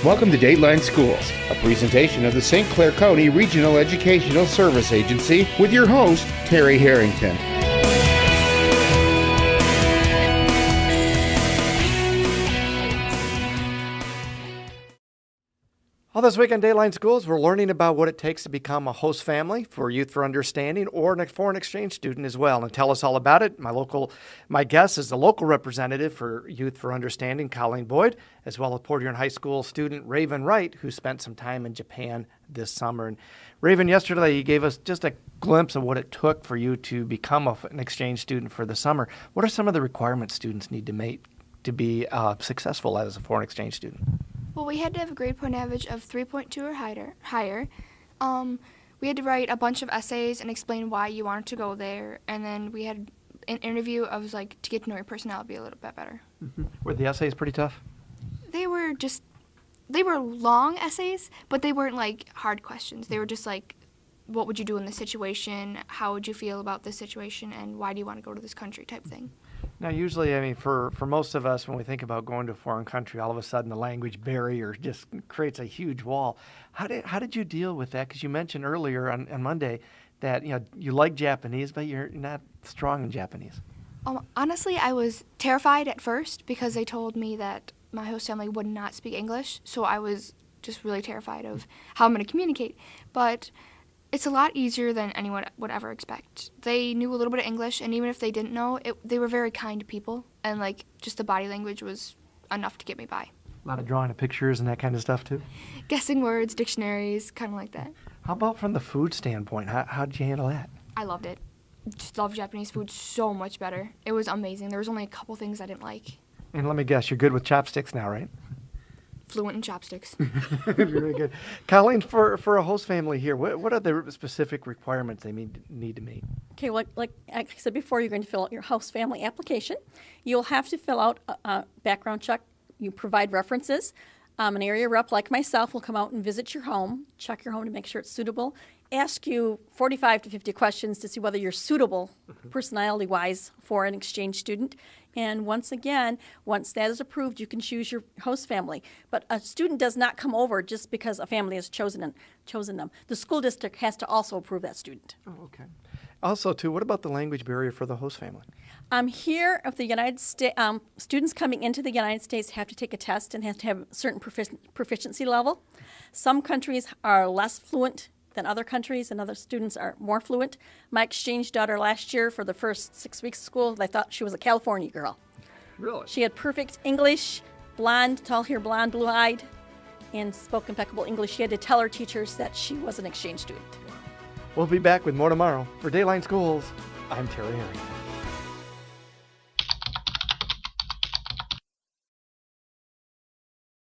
Welcome to Dateline Schools, a presentation of the St. Clair County Regional Educational Service Agency with your host, Terry Harrington. All this week on Dateline Schools, we're learning about what it takes to become a host family for Youth for Understanding or a foreign exchange student as well. And to tell us all about it, my guest is the local representative for Youth for Understanding, Colleen Boyd, as well as Port Huron High School student Raven Wright, who spent some time in Japan this summer. And Raven, yesterday you gave us just a glimpse of what it took for you to become an exchange student for the summer. What are some of the requirements students need to make to be successful as a foreign exchange student? Well, we had to have a grade point average of 3.2 or higher. We had to write a bunch of essays and explain why you wanted to go there. And then we had an interview of to get to know your personality a little bit better. Mm-hmm. Were the essays pretty tough? They were long essays, but they weren't hard questions. They were just what would you do in this situation? How would you feel about this situation? And why do you want to go to this country type thing. Now, usually, for most of us, when we think about going to a foreign country, all of a sudden the language barrier just creates a huge wall. How did you deal with that? Because you mentioned earlier on Monday that you like Japanese, but you're not strong in Japanese. Honestly, I was terrified at first because they told me that my host family would not speak English, so I was just really terrified of how I'm going to communicate. But it's a lot easier than anyone would ever expect. They knew a little bit of English, and even if they didn't know, they were very kind people, and just the body language was enough to get me by. A lot of drawing of pictures and that kind of stuff, too? Guessing words, dictionaries, kind of like that. How about from the food standpoint? How did you handle that? I loved it. Just loved Japanese food so much better. It was amazing. There was only a couple things I didn't like. And let me guess, you're good with chopsticks now, right? Fluent in chopsticks. Very good. Colleen, for a host family here, what are the specific requirements they need to meet? Okay, well, like I said before, you're going to fill out your host family application. You'll have to fill out a background check. You provide references. An area rep like myself will come out and visit your home, check your home to make sure it's suitable, ask you 45 to 50 questions to see whether you're suitable personality-wise for an exchange student. And once that is approved, you can choose your host family. But a student does not come over just because a family has chosen them. The school district has to also approve that student. Oh, okay. Also, too, what about the language barrier for the host family? Here, of the United States, students coming into the United States have to take a test and have to have a certain proficiency level. Some countries are less fluent than other countries, and other students are more fluent. My exchange daughter last year, for the first 6 weeks of school, I thought she was a California girl. Really? She had perfect English, blonde, tall hair, blonde, blue-eyed, and spoke impeccable English. She had to tell her teachers that she was an exchange student. We'll be back with more tomorrow. For Dateline Schools, I'm Terry Harrington.